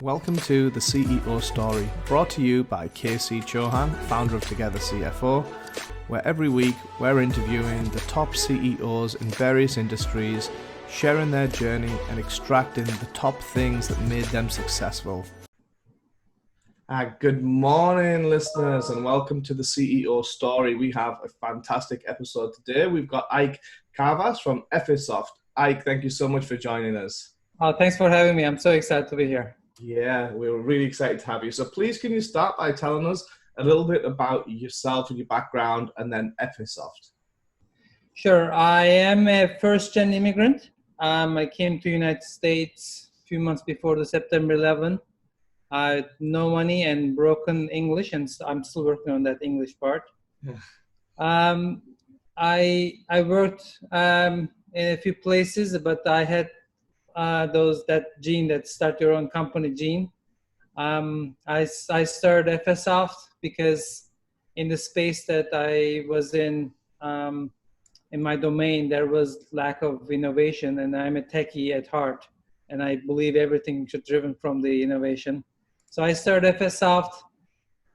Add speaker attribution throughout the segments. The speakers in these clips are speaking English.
Speaker 1: Welcome to the CEO Story, brought to you by KC Chauhan, founder of Together CFO, where every week we're interviewing the top CEOs in various industries, sharing their journey and extracting the top things that made them successful. Good morning, listeners, and welcome to the CEO Story. We have a fantastic episode today. We've got Ike Kavas from Ephesoft. Ike, thank you so much for joining us.
Speaker 2: Thanks for having me. I'm so excited to be here.
Speaker 1: Yeah, we were really excited to have you. So please, can you start by telling us a little bit about yourself and your background, and then Ephesoft?
Speaker 2: Sure. I am a first-gen immigrant. I came to the United States a few months before the September 11. I had no money and broken English, and I'm still working on that English part. I worked in a few places, but I had that gene, that start your own company gene. I started Ephesoft because in the space that I was in my domain, there was lack of innovation, and I'm a techie at heart, and I believe everything should be driven from the innovation. So I started Ephesoft.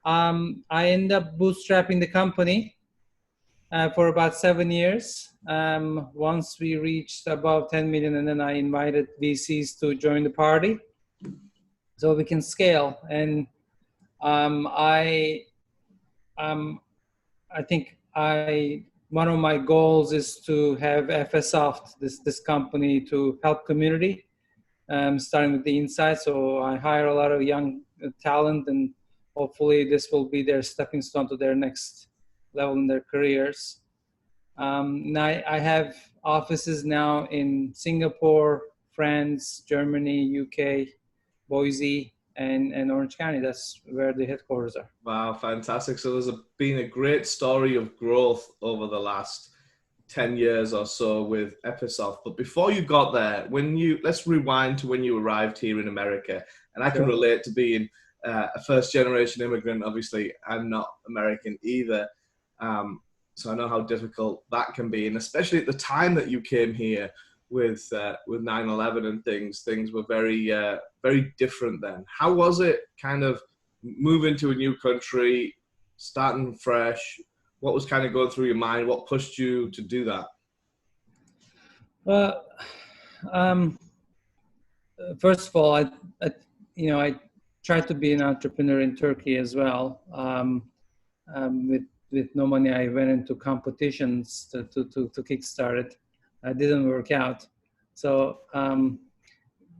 Speaker 2: I ended up bootstrapping the company for about 7 years. Once we reached above 10 million, and then I invited VCs to join the party so we can scale. And I think one of my goals is to have Ephesoft, this company, to help community, starting with the inside. So I hire a lot of young talent, and hopefully this will be their stepping stone to their next level in their careers. Now I have offices now in Singapore, France, Germany, UK, Boise, and Orange County. That's where the headquarters are.
Speaker 1: Wow, fantastic. So there's been a great story of growth over the last 10 years or so with Ephesoft. But before you got there, let's rewind to when you arrived here in America. And I can relate to being a first generation immigrant. Obviously, I'm not American either. So I know how difficult that can be. And especially at the time that you came here with 9/11 and things were very, very different then. How was it kind of moving to a new country, starting fresh? What was kind of going through your mind? What pushed you to do that?
Speaker 2: Well, first of all, I tried to be an entrepreneur in Turkey as well. With no money, I went into competitions to kickstart it. It didn't work out, so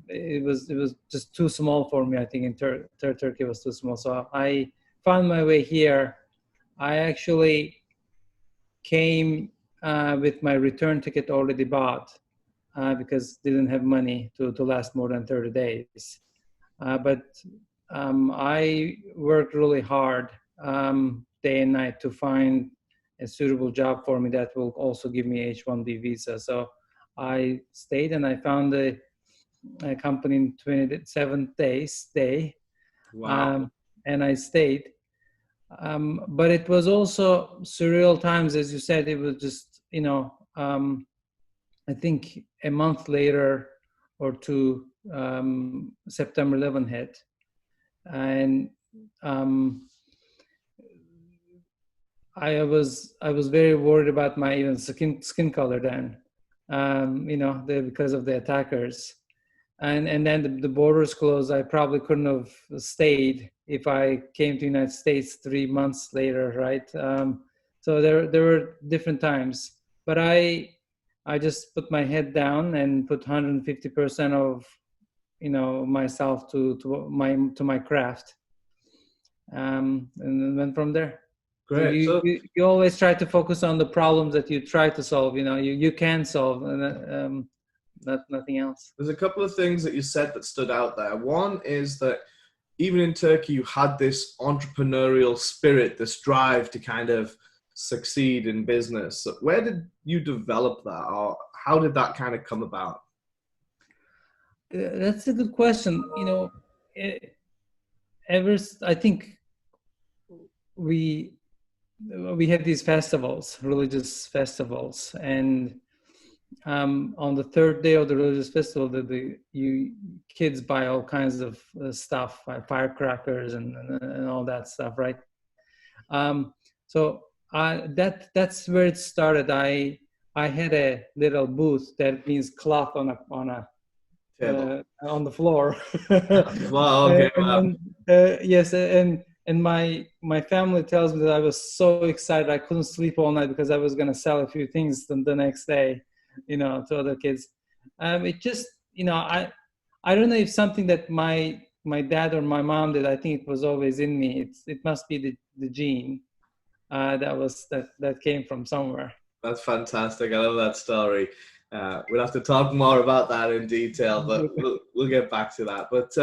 Speaker 2: it was just too small for me. I think in Turkey was too small. So I found my way here. I actually came with my return ticket already bought because didn't have money to last more than 30 days. But I worked really hard day and night to find a suitable job for me that will also give me H-1B visa. So I stayed, and I found a company in 27 day.
Speaker 1: Wow.
Speaker 2: And I stayed. But it was also surreal times, as you said. It was just, I think a month later or two, September 11 hit. And I was very worried about my even skin color then, because of the attackers, and then the borders closed. I probably couldn't have stayed if I came to the United States 3 months later, right? So there were different times, but I just put my head down and put 150% of myself to my craft, and then went from there.
Speaker 1: Great.
Speaker 2: So you always try to focus on the problems that you try to solve. You can solve, and nothing else.
Speaker 1: There's a couple of things that you said that stood out there. One is that even in Turkey, you had this entrepreneurial spirit, this drive to kind of succeed in business. So where did you develop that, or how did that kind of come about?
Speaker 2: That's a good question. I think we had these festivals, religious festivals, and on the third day of the religious festival, you kids buy all kinds of stuff, firecrackers and all that stuff, right? So that's where it started. I had a little booth, that means cloth
Speaker 1: Table.
Speaker 2: on the floor.
Speaker 1: Wow. Okay. Wow.
Speaker 2: Yes, and my family tells me that I was so excited I couldn't sleep all night because I was going to sell a few things the next day, to other kids. It just, I don't know if something that my dad or my mom did. I think it was always in me. It must be the gene that came from somewhere.
Speaker 1: That's fantastic. I love that story. We'll have to talk more about that in detail, but we'll get back to that. But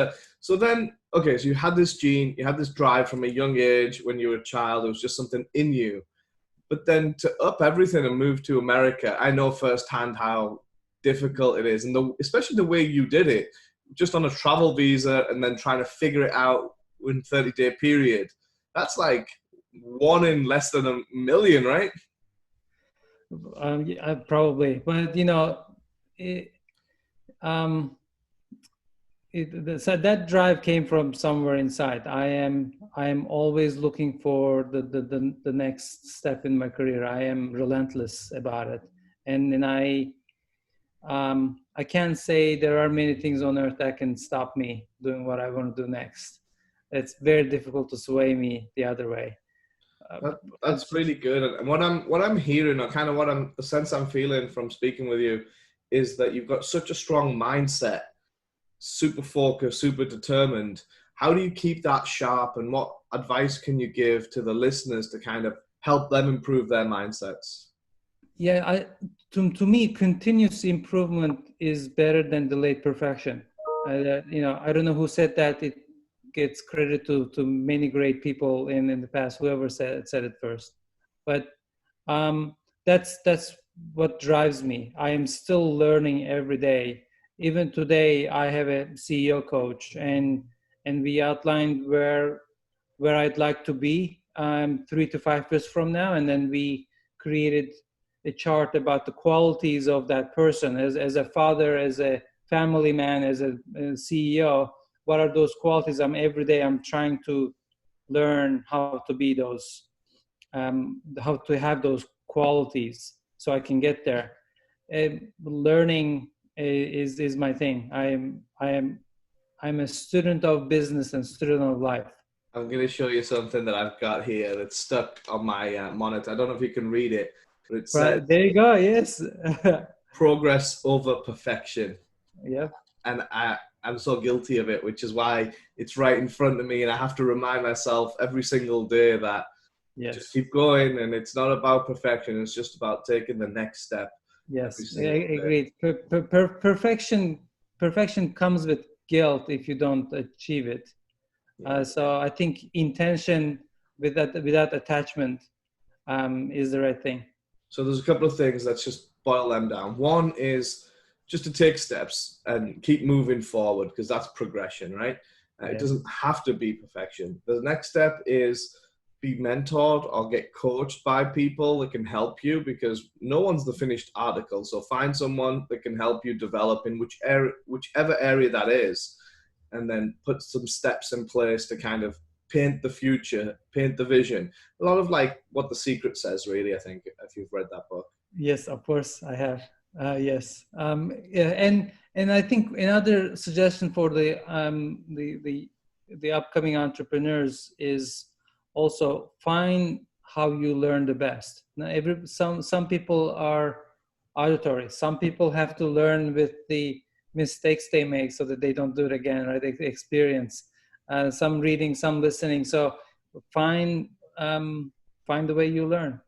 Speaker 1: so then, okay, so you had this gene, you had this drive from a young age when you were a child. It was just something in you. But then to up everything and move to America, I know firsthand how difficult it is, and especially the way you did it, just on a travel visa and then trying to figure it out in 30-day period. That's like one in less than a million, right?
Speaker 2: Yeah, probably, but it, um, so that drive came from somewhere inside. I am always looking for the next step in my career. I am relentless about it, and I can't say there are many things on earth that can stop me doing what I want to do next. It's very difficult to sway me the other way.
Speaker 1: That's really good. And what I'm hearing, or kind of the sense I'm feeling from speaking with you, is that you've got such a strong mindset, super focused, super determined. How do you keep that sharp, and what advice can you give to the listeners to kind of help them improve their mindsets?
Speaker 2: Yeah, to me, continuous improvement is better than delayed perfection. I don't know who said that. It gets credit to many great people in the past, whoever said it first. But that's what drives me. I am still learning every day. Even today, I have a CEO coach, and we outlined where I'd like to be 3 to 5 years from now, and then we created a chart about the qualities of that person as a father, as a family man, as a CEO. What are those qualities? Every day I'm trying to learn how to be those, how to have those qualities so I can get there. Learning is my thing. I'm a student of business and student of life.
Speaker 1: I'm going to show you something that I've got here that's stuck on my monitor. I don't know if you can read it, but it says,
Speaker 2: Right, there you go. Yes.
Speaker 1: progress over perfection.
Speaker 2: Yeah.
Speaker 1: And I'm so guilty of it, which is why it's right in front of me. And I have to remind myself every single day that just keep going. And it's not about perfection. It's just about taking the next step.
Speaker 2: Yes, I agree. Perfection comes with guilt if you don't achieve it. So I think intention without attachment is the right thing.
Speaker 1: So there's a couple of things. Let's just boil them down. One is just to take steps and keep moving forward, because that's progression, right? It doesn't have to be perfection. The next step is be mentored or get coached by people that can help you, because no one's the finished article. So find someone that can help you develop in whichever area that is, and then put some steps in place to kind of paint the future, paint the vision. A lot of like what The Secret says, really, I think, if you've read that book.
Speaker 2: Yes, of course I have. Yes. And I think another suggestion for the upcoming entrepreneurs is also find how you learn the best. Now, some people are auditory. Some people have to learn with the mistakes they make so that they don't do it again, right? They experience some reading, some listening. So find the way you learn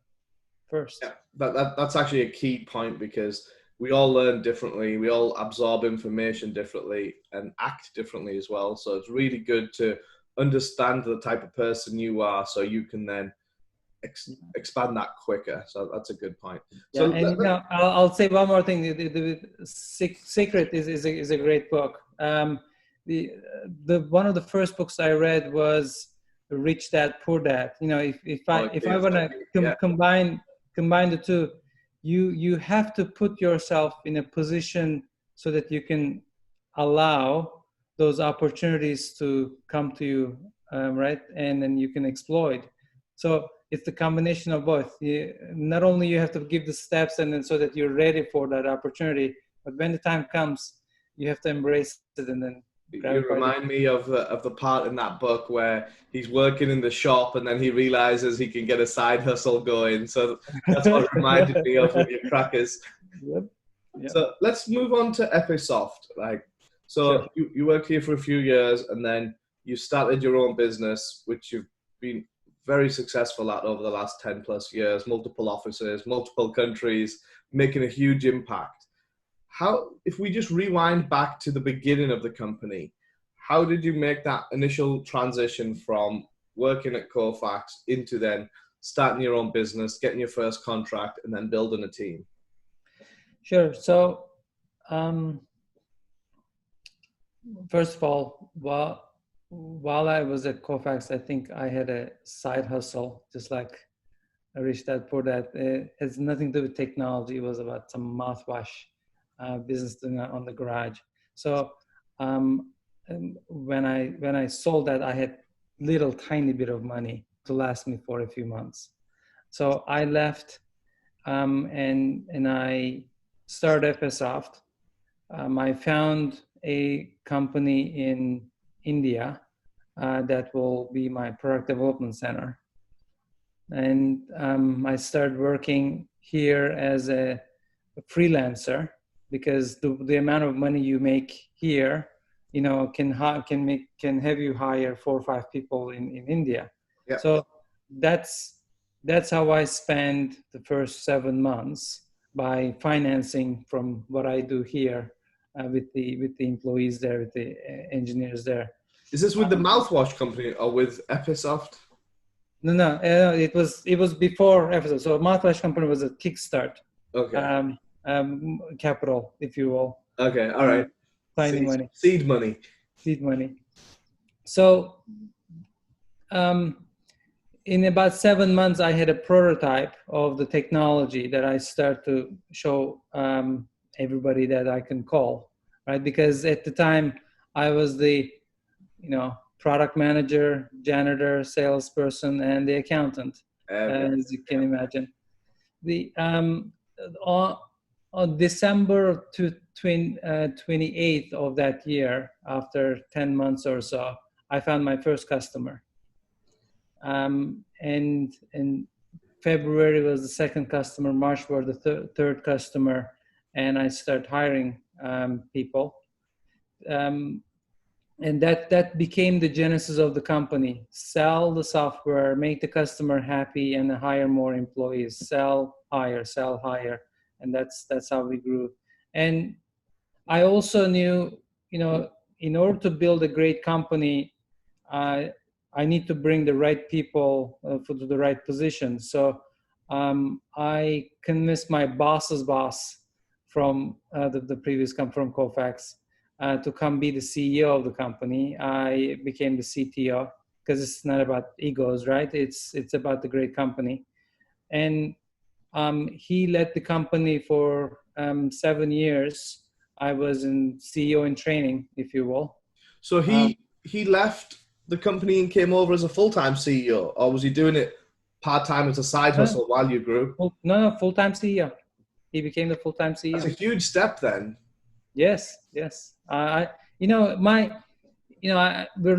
Speaker 2: first.
Speaker 1: Yeah, that's actually a key point, because we all learn differently. We all absorb information differently and act differently as well. So it's really good to understand the type of person you are, so you can then expand that quicker. So that's a good point.
Speaker 2: Yeah,
Speaker 1: So
Speaker 2: and I'll say one more thing. The Secret is a great book. The one of the first books I read was Rich Dad Poor Dad. If I want to combine the two, you have to put yourself in a position so that you can allow those opportunities to come to you, right? And then you can exploit. So it's the combination of both. Not only you have to give the steps and then so that you're ready for that opportunity, but when the time comes, you have to embrace it and then grab
Speaker 1: You
Speaker 2: it by the.
Speaker 1: remind me of the part in that book where he's working in the shop and then he realizes he can get a side hustle going. So that's what reminded me of with your crackers.
Speaker 2: Yep. Yep.
Speaker 1: So let's move on to Ephesoft. Like,
Speaker 2: Sure.
Speaker 1: so you worked here for a few years and then you started your own business, which you've been very successful at over the last 10 plus years, multiple offices, multiple countries, making a huge impact. How, if we just rewind back to the beginning of the company, how did you make that initial transition from working at Kofax into then starting your own business, getting your first contract, and then building a team?
Speaker 2: Sure. So, first of all, while I was at Kofax, I think I had a side hustle, just like Rich Dad Poor Dad. It has nothing to do with technology. It was about some mouthwash business doing on the garage. So and when I sold that, I had little tiny bit of money to last me for a few months. So I left and I started Ephesoft. I found a company in India that will be my product development center. And I started working here as a freelancer because the amount of money you make here, can have you hire 4 or 5 people in India.
Speaker 1: Yeah.
Speaker 2: So that's how I spend the first 7 months, by financing from what I do here with the employees there, with the engineers there.
Speaker 1: Is this with the mouthwash company or with Ephesoft?
Speaker 2: No, it was before Ephesoft. So mouthwash company was a kickstart.
Speaker 1: Okay.
Speaker 2: Capital, if you will.
Speaker 1: Okay. All right.
Speaker 2: Tiny money.
Speaker 1: Seed money.
Speaker 2: Seed money. So in about 7 months, I had a prototype of the technology that I start to show everybody that I can call, right? Because at the time I was the, product manager, janitor, salesperson, and the accountant, as you can imagine. The on December 28th of that year, after 10 months or so, I found my first customer. And February was the second customer, March was the third customer, and I started hiring people. And that became the genesis of the company. Sell the software, make the customer happy, and hire more employees. Sell, hire. And that's how we grew. And I also knew, in order to build a great company, I need to bring the right people for the right position. So I convinced my boss's boss from the previous company, from Kofax, to come be the CEO of the company. I became the CTO because it's not about egos, right? It's about the great company. And he led the company for 7 years. I was in CEO in training, if you will.
Speaker 1: So he left the company and came over as a full-time CEO, or was he doing it part-time as a side hustle while you grew?
Speaker 2: No, full-time CEO. He became the full-time CEO.
Speaker 1: That's a huge step then.
Speaker 2: Yes. We're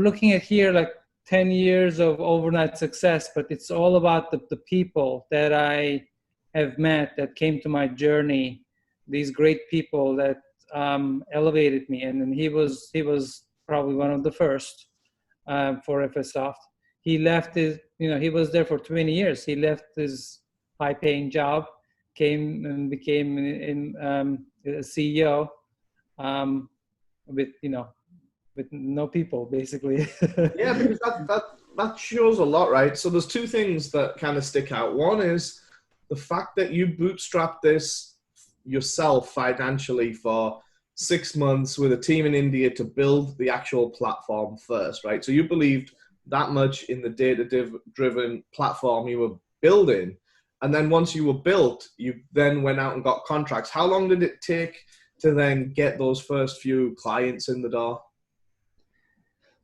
Speaker 2: looking at here like 10 years of overnight success, but it's all about the people that I have met that came to my journey, these great people that elevated me. And then he was probably one of the first for Ephesoft. He left he was there for 20 years. He left his high-paying job, came and became a CEO with no people, basically.
Speaker 1: Yeah, because that shows a lot, right? So there's 2 things that kind of stick out. One is the fact that you bootstrapped this yourself financially for 6 months with a team in India to build the actual platform first, right? So you believed that much in the data-driven platform you were building, And then once you were built, you then went out and got contracts. How long did it take to then get those first few clients in the door?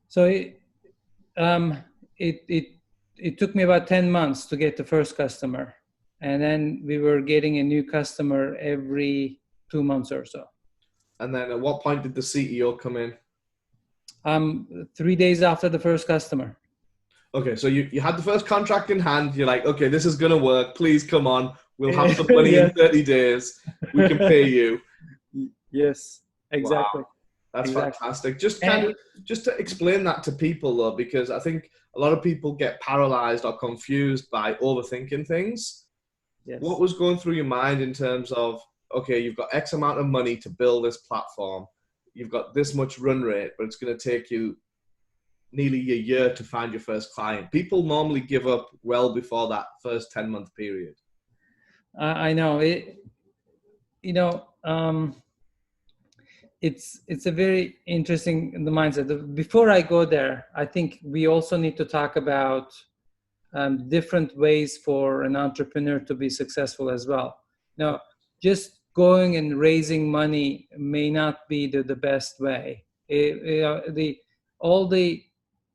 Speaker 2: So um, it, it, it took me about 10 months to get the first customer. And then we were getting a new customer every 2 months or so.
Speaker 1: And then at what point did the CEO come in?
Speaker 2: 3 days after the first customer.
Speaker 1: Okay, so you had the first contract in hand. You're like, okay, this is going to work. Please come on. We'll have the money in 30 days. We can pay you.
Speaker 2: Yes, exactly.
Speaker 1: Wow, that's
Speaker 2: exactly.
Speaker 1: fantastic. Just to explain that to people, though, because I think a lot of people get paralyzed or confused by overthinking things.
Speaker 2: Yes.
Speaker 1: What was going through your mind in terms of, okay, you've got X amount of money to build this platform. You've got this much run rate, but it's going to take you nearly a year to find your first client. People normally give up well before that first 10-month period.
Speaker 2: I know it. It's a very interesting mindset. Before I go there, I think we also need to talk about different ways for an entrepreneur to be successful as well. Now, just going and raising money may not be the best way. All the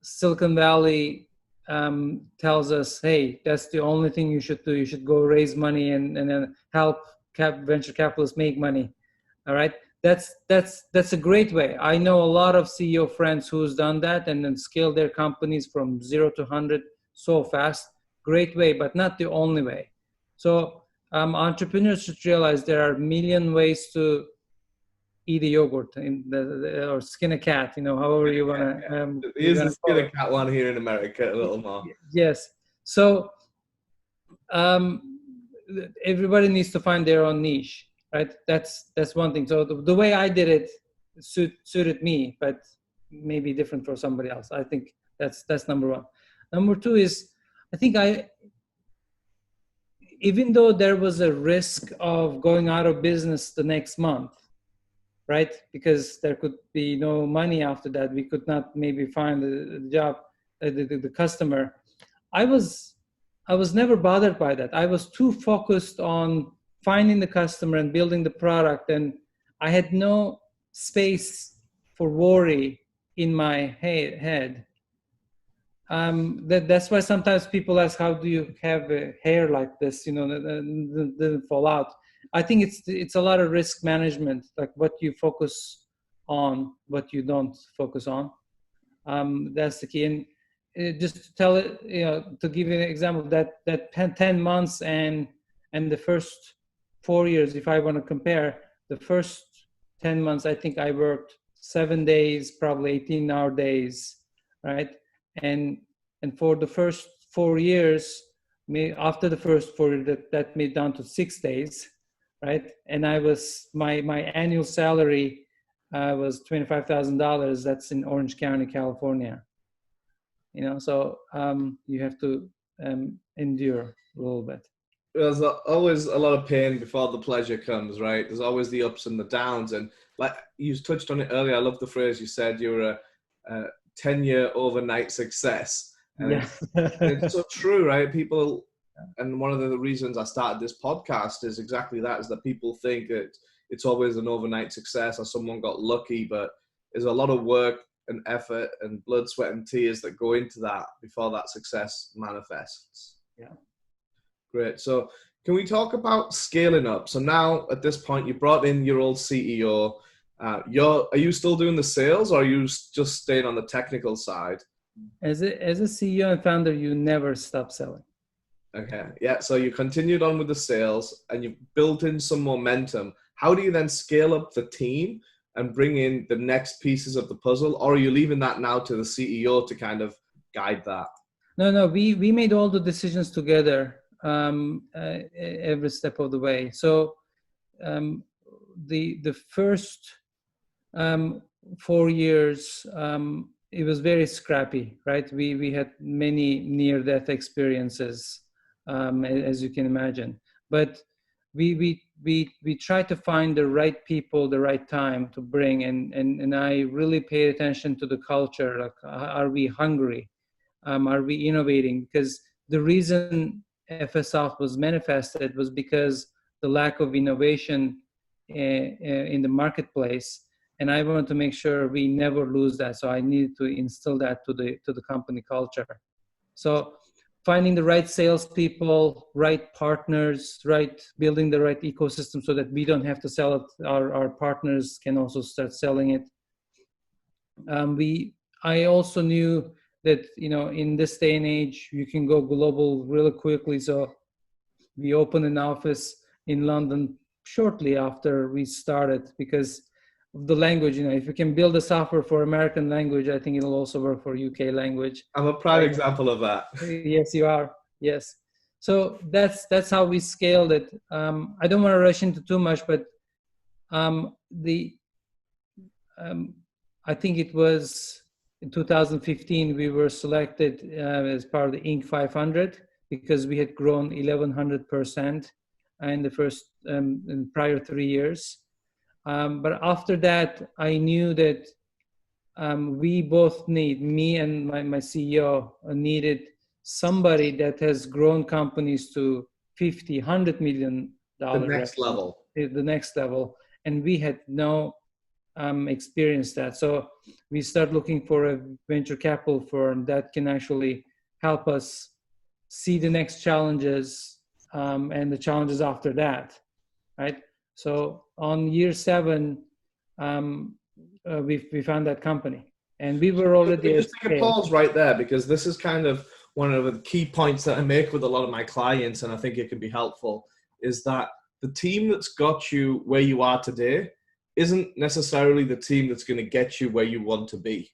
Speaker 2: Silicon Valley tells us, hey, that's the only thing you should do. You should go raise money and then help venture capitalists make money. All right. That's a great way. I know a lot of CEO friends who's done that and then scaled their companies from 0 to 100 so fast. Great way, but not the only way. So entrepreneurs should realize there are a million ways to eat a yogurt or skin a cat, however you want to.
Speaker 1: Here's the skin a cat one here in America a little more.
Speaker 2: Yes. So everybody needs to find their own niche, right? That's one thing. So the way I did it suited me, but maybe different for somebody else. I think that's number one. Number two is, I think even though there was a risk of going out of business the next month, right? Because there could be no money after that. We could not maybe find the job, the customer. I was never bothered by that. I was too focused on finding the customer and building the product. And I had no space for worry in my head. That's why sometimes people ask, how do you have a hair like this, that didn't fall out? I think it's a lot of risk management, like what you focus on, what you don't focus on. That's the key. And just to tell it, to give you an example, that 10 months and the first 4 years, if I want to compare, the first 10 months, I think I worked 7 days, probably 18-hour days, right? And for the first 4 years, after the first 4 years, that made down to 6 days, right? And my annual salary was $25,000. That's in Orange County, California. So you have to endure a little bit.
Speaker 1: There's always a lot of pain before the pleasure comes, right? There's always the ups and the downs. And like you touched on it earlier, I love the phrase you said, you're a 10-year overnight success. And
Speaker 2: yeah.
Speaker 1: it's so true, right? People, and one of the reasons I started this podcast is exactly that, is that people think that it's always an overnight success or someone got lucky, but there's a lot of work and effort and blood, sweat and tears that go into that before that success manifests.
Speaker 2: Yeah.
Speaker 1: Great. So can we talk about scaling up? So now at this point, you brought in your old CEO. Are you still doing the sales, or are you just staying on the technical side?
Speaker 2: As a CEO and founder, you never stop selling.
Speaker 1: Okay. Yeah. So you continued on with the sales and you built in some momentum. How do you then scale up the team and bring in the next pieces of the puzzle? Or are you leaving that now to the CEO to kind of guide that?
Speaker 2: No, we made all the decisions together every step of the way. So the first 4 years, it was very scrappy, right? We had many near-death experiences, as you can imagine. But we try to find the right people, the right time to bring, and I really pay attention to the culture. Like, are we hungry? Are we innovating? Because the reason Ephesoft was manifested was because the lack of innovation in the marketplace, and I wanted to make sure we never lose that. So I needed to instill that to the company culture. So finding the right salespeople, right partners, building the right ecosystem so that we don't have to sell it. Our partners can also start selling it. I also knew that, in this day and age, you can go global really quickly. So we opened an office in London shortly after we started because of the language. If you can build a software for American language, I think it'll also work for UK language.
Speaker 1: I'm a prime example of that.
Speaker 2: Yes, you are. Yes. So that's how we scaled it. I don't want to rush into too much, but I think it was in 2015 we were selected as part of the Inc. 500 because we had grown 1,100% in the first in prior 3 years. But after that, I knew that we both me and my CEO needed somebody that has grown companies to 50, $100 million.
Speaker 1: The next level.
Speaker 2: The next level. And we had no experience that. So we start looking for a venture capital firm that can actually help us see the next challenges and the challenges after that, right? So on year 7, we found that company, and we were already.
Speaker 1: Just take a pause right there, because this is kind of one of the key points that I make with a lot of my clients, and I think it can be helpful, is that the team that's got you where you are today isn't necessarily the team that's going to get you where you want to be.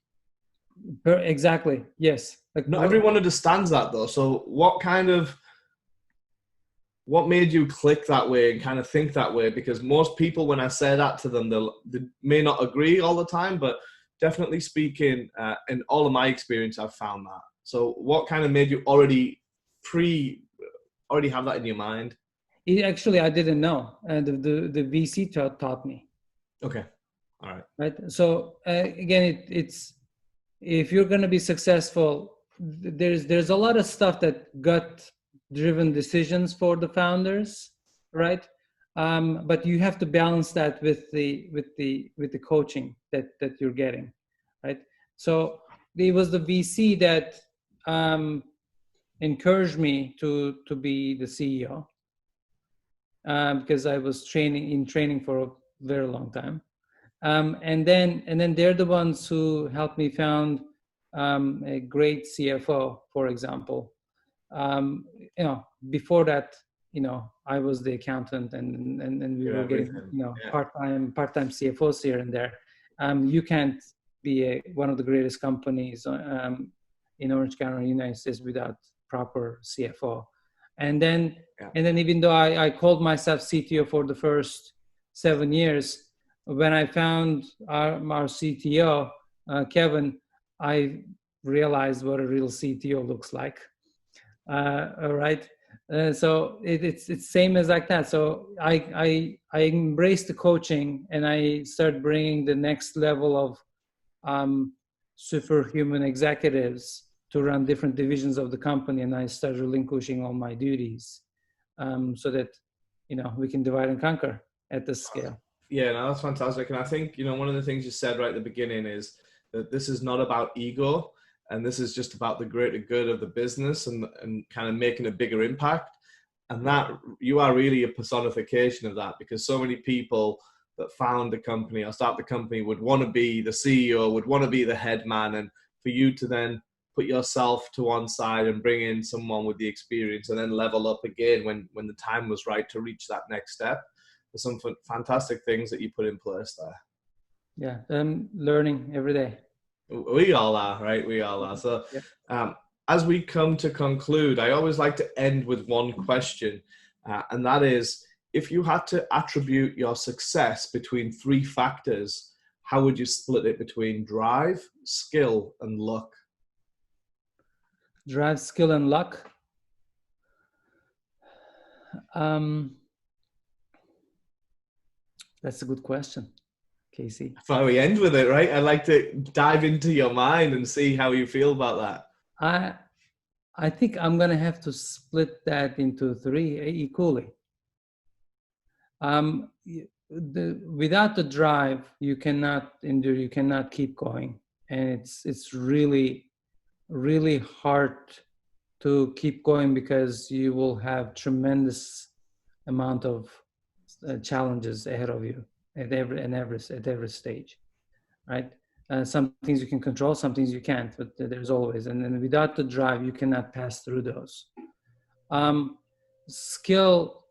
Speaker 2: Exactly. Yes.
Speaker 1: Not everyone understands that though. So what made you click that way and kind of think that way? Because most people, when I say that to them, they may not agree all the time, but definitely speaking, in all of my experience, I've found that. So what kind of made you already have that in your mind?
Speaker 2: Actually, I didn't know. The VC taught me.
Speaker 1: Okay. All right.
Speaker 2: Right. So again, it's if you're going to be successful, there's a lot of stuff that gut-driven decisions for the founders, right? But you have to balance that with the coaching that you're getting, right? So it was the VC that encouraged me to be the CEO because I was training for a very long time. And then they're the ones who helped me found a great CFO, for example. Before that, I was the accountant, and we were getting part-time CFOs here and there. You can't be one of the greatest companies in Orange County, United States, without proper CFO. And then even though I called myself CTO for the first 7 years, when I found our CTO, Kevin, I realized what a real CTO looks like. All right. So it's same as like that. So I embraced the coaching, and I started bringing the next level of superhuman executives to run different divisions of the company, and I started relinquishing all my duties so that we can divide and conquer at this scale.
Speaker 1: Yeah, no, that's fantastic. And I think, one of the things you said right at the beginning is that this is not about ego, and this is just about the greater good of the business and kind of making a bigger impact. And that you are really a personification of that, because so many people that found the company or start the company would want to be the CEO, would want to be the head man. And for you to then put yourself to one side and bring in someone with the experience and then level up again when the time was right to reach that next step. There's some fantastic things that you put in place there.
Speaker 2: Yeah, learning every day.
Speaker 1: We all are, right? We all are. So as we come to conclude, I always like to end with one question, and that is, if you had to attribute your success between 3 factors, how would you split it between drive, skill, and luck?
Speaker 2: Drive, skill, and luck? That's a good question, Casey.
Speaker 1: That's why we end with it, right? I'd like to dive into your mind and see how you feel about that.
Speaker 2: I think I'm going to have to split that into three equally. Without the drive, you cannot endure, you cannot keep going. And it's really, really hard to keep going because you will have tremendous amount of challenges ahead of you at every stage, right? Some things you can control, some things you can't, but there's always, and then without the drive, you cannot pass through those. Skill,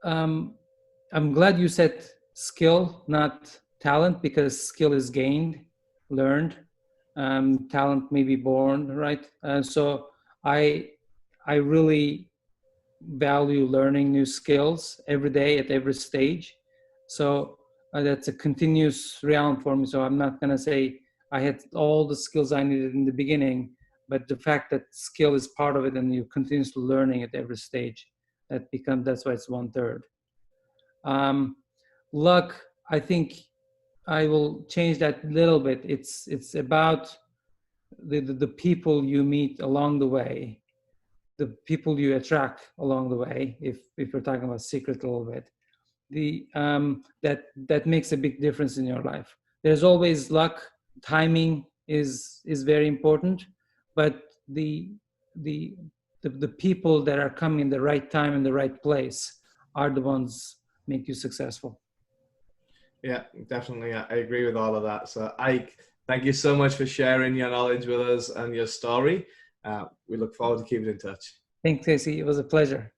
Speaker 2: I'm glad you said skill, not talent, because skill is gained, learned. Talent may be born, right? So I really value learning new skills every day at every stage. So that's a continuous realm for me. So I'm not going to say I had all the skills I needed in the beginning, but the fact that skill is part of it and you continuously learning at every stage, that's why it's 1/3. Luck, I think I will change that a little bit. It's about the people you meet along the way, the people you attract along the way. If we're talking about secret a little bit, that makes a big difference in your life. There's always luck. Timing is very important, but the people that are coming in the right time in the right place are the ones make you successful.
Speaker 1: Yeah, definitely. I agree with all of that. So, Ike, thank you so much for sharing your knowledge with us and your story. We look forward to keeping in touch.
Speaker 2: Thanks, Casey. It was a pleasure.